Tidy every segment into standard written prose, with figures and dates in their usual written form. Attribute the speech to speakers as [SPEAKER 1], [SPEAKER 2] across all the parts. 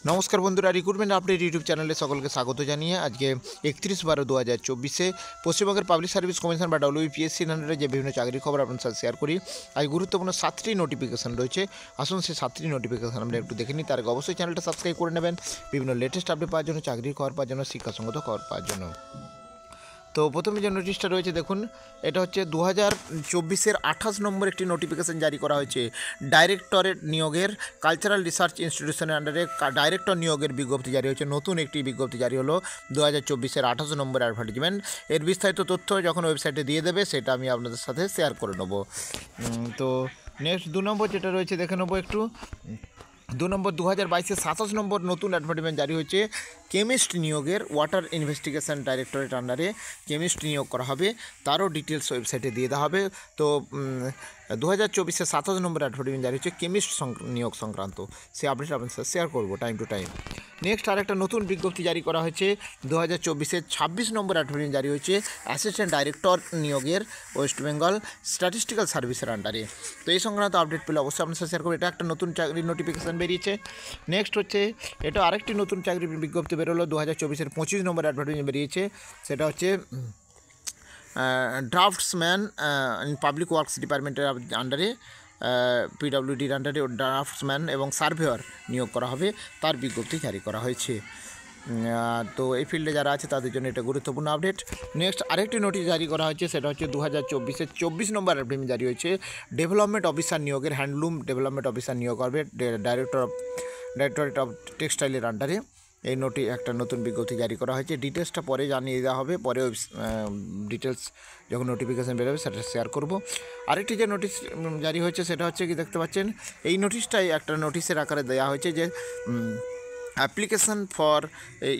[SPEAKER 1] নমস্কার বন্ধুরা, recruitment update YouTube চ্যানেলে সকলকে স্বাগত জানিয়ে আজকে 31/12/2024 পশ্চিমবঙ্গের পাবলিক সার্ভিস কমিশন বা WBPSC আন্ডারে যে বিভিন্ন চাকরির খবর আপনার সাথে শেয়ার করি। আজ গুরুত্বপূর্ণ 7টি নোটিফিকেশন রয়েছে। আসুন সেই 7টি নোটিফিকেশন আমরা একটু দেখে নিই। তার আগে অবশ্যই চ্যানেলটা সাবস্ক্রাইব করে নেবেন বিভিন্ন লেটেস্ট আপডেট পাওয়ার জন্য, চাকরির খবর পাওয়ার জন্য, শিক্ষাসঙ্গত খবর পাওয়ার জন্য। তো প্রথমে যে নোটিশটা রয়েছে দেখুন, এটা হচ্ছে 2024-এর 28 নম্বর একটি নোটিফিকেশন জারি করা হয়েছে। ডাইরেক্টরেট নিয়োগের কালচারাল রিসার্চ ইনস্টিটিউশনের আন্ডারে ডাইরেক্টর নিয়োগের বিজ্ঞপ্তি জারি হয়েছে। নতুন একটি বিজ্ঞপ্তি জারি হলো 2024-এর 28 নম্বর অ্যাডভার্টাইজমেন্ট। এর বিস্তারিত তথ্য যখন ওয়েবসাইটে দিয়ে দেবে সেটা আমি আপনাদের সাথে শেয়ার করে নেব। তো নেক্সট 2 নম্বর যেটা রয়েছে দেখে নেবো একটু। 2 নম্বর 2022-এর 27 নম্বর নতুন অ্যাডভার্টাইজমেন্ট জারি হয়েছে। কেমিস্ট নিয়োগের ওয়াটার ইনভেস্টিগেশন ডাইরেক্টরেট আন্ডারে কেমিস্ট নিয়োগ করা হবে, তারও ডিটেলস ওয়েবসাইটে দিয়ে দেওয়া হবে। তো 2024-এর 27 নম্বর অ্যাডভার্টাইজমেন্ট জারি হচ্ছে কেমিস্ট নিয়োগ সংক্রান্ত। সেই আপডেট আপনার সাথে শেয়ার করবো টাইম টু টাইম। নেক্সট আরেকটা নতুন বিজ্ঞপ্তি জারি করা হয়েছে। 2024-এর 26 নম্বর অ্যাডভার্টাইজমেন্ট জারি হয়েছে অ্যাসিস্ট্যান্ট ডাইরেক্টর নিয়োগের ওয়েস্ট বেঙ্গল স্ট্যাটিস্টিক্যাল সার্ভিসের আন্ডারে। তো এই সংক্রান্ত আপডেট পেলে অবশ্যই আপনার সাথে শেয়ার করবো। এটা একটা নতুন চাকরির নোটিফিকেশান বেরিয়েছে। নেক্সট হচ্ছে এটা আরেকটি নতুন চাকরির বিজ্ঞপ্তি বেরোলো। 2024-এর 25 নম্বর অ্যাডভার্টাইজমেন্ট বেরিয়েছে। সেটা হচ্ছে ড্রাফটসম্যান ইন পাবলিক ওয়ার্কস ডিপার্টমেন্টের আন্ডারে, PWDর আন্ডারে ড্রাফটসম্যান এবং সার্ভেয়ার নিয়োগ করা হবে, তার বিজ্ঞপ্তি জারি করা হয়েছে। তো এই ফিল্ডে যারা আছে তাদের জন্য এটা গুরুত্বপূর্ণ আপডেট। নেক্সট আরেকটি নোটিশ জারি করা হয়েছে। সেটা হচ্ছে 2024-এর 24 নম্বর অ্যাডভার্টাইজমেন্ট জারি হয়েছে। ডেভেলপমেন্ট অফিসার নিয়োগের হ্যান্ডলুম ডেভেলপমেন্ট অফিসার নিয়োগ হবে ডাইরেক্টরেট অফ টেক্সটাইলের আন্ডারে। এই একটা নতুন বিজ্ঞপ্তি জারি করা হয়েছে। ডিটেলসটা পরে জানিয়ে দেওয়া হবে, পরে ডিটেলস যখন নোটিফিকেশান বেরোবে সেটা শেয়ার করব। আরেকটি যে নোটিশ জারি হয়েছে সেটা হচ্ছে কি দেখতে পাচ্ছেন, এই নোটিশটাই একটা নোটিশের আকারে দেওয়া হয়েছে যে application for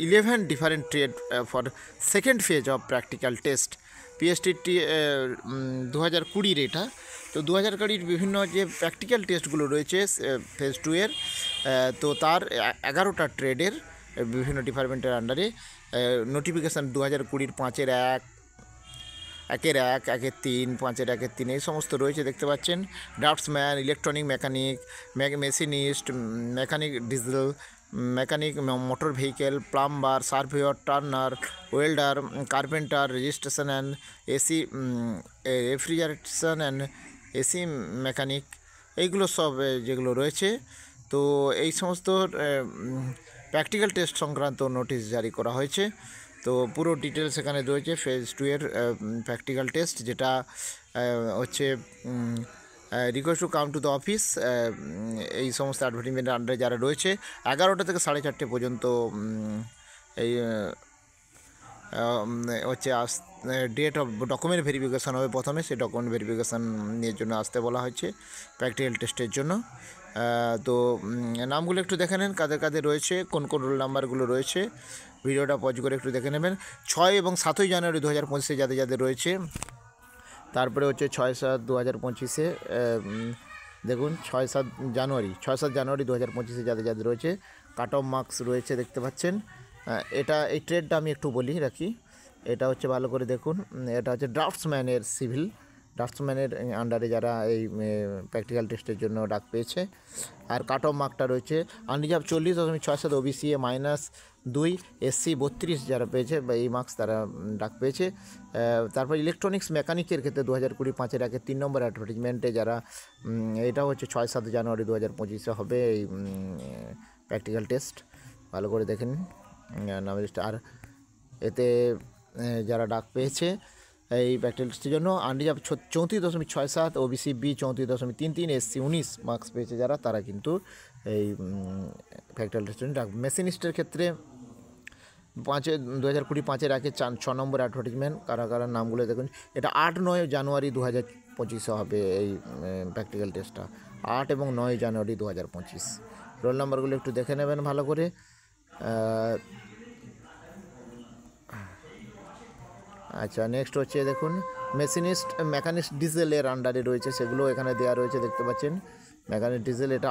[SPEAKER 1] 11 different trade for second phase of practical test PSTT 2020 এটা। তো 2020 বিভিন্ন যে প্র্যাকটিক্যাল টেস্টগুলো রয়েছে ফেজ 2 এর, তো তার 11টা ট্রেডের বিভিন্ন ডিপার্টমেন্টের আন্ডারে নোটিফিকেশান 2020 5-এর 1, 1-এর 1, 1-এর 3, 5-এর 1-এর 3 এই সমস্ত রয়েছে দেখতে পাচ্ছেন। Draughtsman, electronic mechanic, machinist, mechanic diesel, mechanic motor vehicle, plumber, surveyor, Turner, welder, carpenter, registration and AC, refrigeration and AC mechanic, এইগুলো সব যেগুলো রয়েছে। তো এই সমস্ত প্র্যাকটিক্যাল টেস্ট সংক্রান্ত নোটিশ জারি করা হয়েছে। তো পুরো ডিটেলস এখানে রয়েছে। ফেজ 2 এর প্র্যাকটিক্যাল টেস্ট যেটা হচ্ছে request to come to the office, এই সমস্ত অ্যাডভার্টাইজমেন্টের আন্ডারে যারা রয়েছে 11টা থেকে 4:30 পর্যন্ত এই হচ্ছে ডেট অফ ডকুমেন্ট ভেরিফিকেশান হবে প্রথমে। সেই ডকুমেন্ট ভেরিফিকেশানের জন্য আসতে বলা হয়েছে প্র্যাকটিক্যাল টেস্টের জন্য। তো নামগুলো একটু দেখে নেন কাদের কাদের রয়েছে, কোন কোন রোল নাম্বারগুলো রয়েছে, ভিডিওটা পজ করে একটু দেখে নেবেন। 6 এবং 7 জানুয়ারি 2025 যাদের যাদের রয়েছে। তারপরে হচ্ছে 6-7-2025 দেখুন 6-7 জানুয়ারি 2025 যাদের যাদের রয়েছে কাট অফ মার্কস রয়েছে দেখতে পাচ্ছেন। এই ট্রেডটা আমি একটু বলি রাখি। এটা হচ্ছে ভালো করে দেখুন, এটা হচ্ছে ড্রাফটসম্যানের সিভিল ড্রাফটসম্যানের আন্ডারে যারা এই প্র্যাকটিক্যাল টেস্টের জন্য ডাক পেয়েছে। আর কাট অফ মার্কটা রয়েছে আনরিজার্ভ 40.67, OBCA -2, SC 32 যারা পেয়েছে বা এই মার্কস তারা ডাক পেয়েছে। তারপর ইলেকট্রনিক্স মেকানিকের ক্ষেত্রে 2020 5-এর 1-এর 3 নম্বর অ্যাডভার্টাইজমেন্টে যারা, এটা হচ্ছে 6-7 জানুয়ারি 2025 হবে এই প্র্যাকটিক্যাল টেস্ট। ভালো করে দেখেন নামের লিস্ট। আর এতে যারা ডাক পেয়েছে এই প্র্যাকটিক্যাল টেস্টের জন্য unreserved 34.67, OBC B 34.33, SC 19 marks পেয়েছে যারা, তারা কিন্তু এই প্র্যাকটিক্যাল টেস্টের ডাক। মেশিনিস্টের ক্ষেত্রে 2020 5-এর 1-এর 6 নম্বর অ্যাডভার্টাইজমেন্ট, কারা কারা নামগুলো দেখুন। এটা 8-9 জানুয়ারি 2025 হবে এই প্র্যাকটিক্যাল টেস্টটা, 8 এবং 9 জানুয়ারি 2025। রোল নাম্বারগুলো একটু দেখে নেবেন ভালো করে। আচ্ছা, নেক্সট হচ্ছে দেখুন মেশিনিস্ট মেকানিস্ট ডিজেলের আন্ডারে রয়েছে, সেগুলো এখানে দেওয়া রয়েছে দেখতে পাচ্ছেন। মেকানিক ডিজেল এটা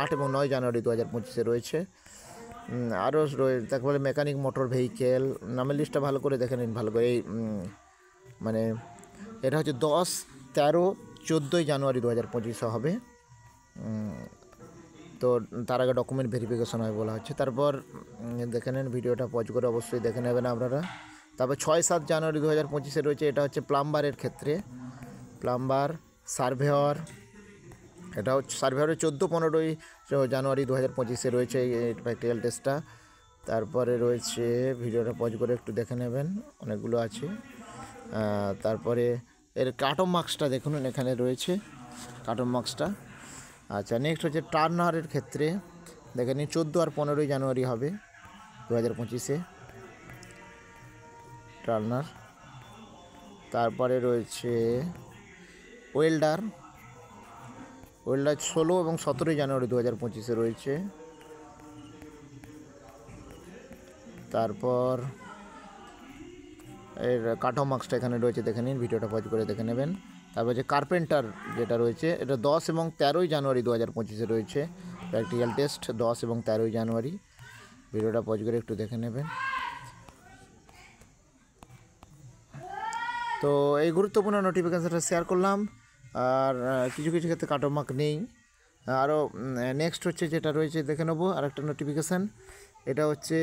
[SPEAKER 1] 8 এবং 9 জানুয়ারি 2025 রয়েছে। আরও তারপরে মেকানিক মোটর ভেহিকেল, নামের লিস্টটা ভালো করে দেখে নিন ভালো করে। এই মানে এটা হচ্ছে 10, 13, 14 জানুয়ারি 2025 হবে। তো তার আগে ডকুমেন্ট ভেরিফিকেশন হয় বলা হচ্ছে। তারপর দেখে নেন, ভিডিওটা পজ করে অবশ্যই দেখে নেবেন আপনারা। তারপর 6-7 জানুয়ারি 2025-এ রয়েছে, এটা হচ্ছে প্লাম্বারের ক্ষেত্রে, প্লাম্বার, সার্ভেয়র, এটা হচ্ছে সার্ভেয়রের 14-15 জানুয়ারি 2025-এ রয়েছে এই প্র্যাকটিক্যাল টেস্টটা। তারপরে রয়েছে, ভিডিওটা পজ করে একটু দেখে নেবেন, অনেকগুলো আছে। তারপরে এর কাট অফ মার্কসটা দেখুন, এখানে রয়েছে কাট অফ মার্কসটা। আচ্ছা, নেক্সট হচ্ছে টার্নারের ক্ষেত্রে দেখে নিন, 14 আর 15 জানুয়ারি হবে 2025-এ টার্নার। তারপরে রয়েছে ওয়েল্ডার, 16 এবং 17 জানুয়ারি 2025-এ রয়েছে। তারপর এর কাট অফ মার্কসটা এখানে রয়েছে, দেখে নিন, ভিডিওটা পজ করে দেখে নেবেন। তারপর যে কার্পেন্টার যেটা রয়েছে, এটা 10 এবং 13 জানুয়ারি 2025-এ রয়েছে প্র্যাকটিক্যাল টেস্ট, 10 এবং 13 জানুয়ারি। ভিডিওটা পজ করে একটু দেখে নেবেন। তো এই গুরুত্বপূর্ণ নোটিফিকেশানটা শেয়ার করলাম। আর কিছু কিছু ক্ষেত্রে কাট অফ মার্ক নেই। আরও নেক্সট হচ্ছে যেটা রয়েছে দেখে নেবো আরেকটা নোটিফিকেশান। এটা হচ্ছে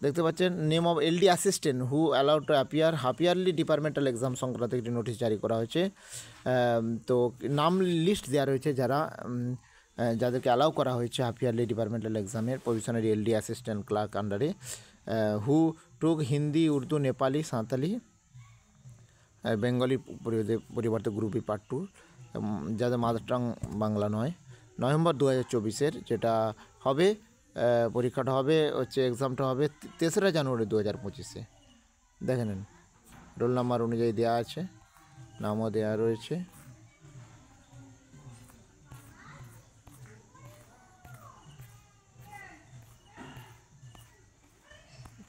[SPEAKER 1] দেখতে পাচ্ছেন, name of LD assistant who allowed to appear half yearly departmental exam সংক্রান্ত একটি নোটিশ জারি করা হয়েছে। তো নাম লিস্ট দেওয়া রয়েছে যাদেরকে অ্যালাউ করা হয়েছে হাফ ইয়ারলি ডিপার্টমেন্টাল এক্সামের প্রভিশনারি এলডি অ্যাসিস্ট্যান্ট ক্লার্ক আন্ডারে, হু টুক হিন্দি, উর্দু, নেপালি, সাঁওতালি, বেঙ্গলি পরিবর্তে গ্রুপ বি পার্ট 2, যাদের মাদার টাং বাংলা নয়। নভেম্বর 2024-এর যেটা হবে, পরীক্ষাটা হবে হচ্ছে, এক্সামটা হবে 3রা জানুয়ারি 2025-এ। দেখে নেন, রোল নাম্বার অনুযায়ী দেওয়া আছে, নামও দেওয়া রয়েছে।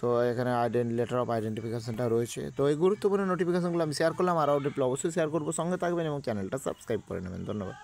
[SPEAKER 1] তো এখানে লেটার অফ আইডেন্টিফিকেশানটা রয়েছে। তো এই গুরুত্বপূর্ণ নোটিফিকেশানগুলো আমি শেয়ার করলাম, আর আপডেট অবশ্যই শেয়ার করবো। সঙ্গে থাকবেন এবং চ্যানেলটা সাবস্ক্রাইব করে নেবেন। ধন্যবাদ।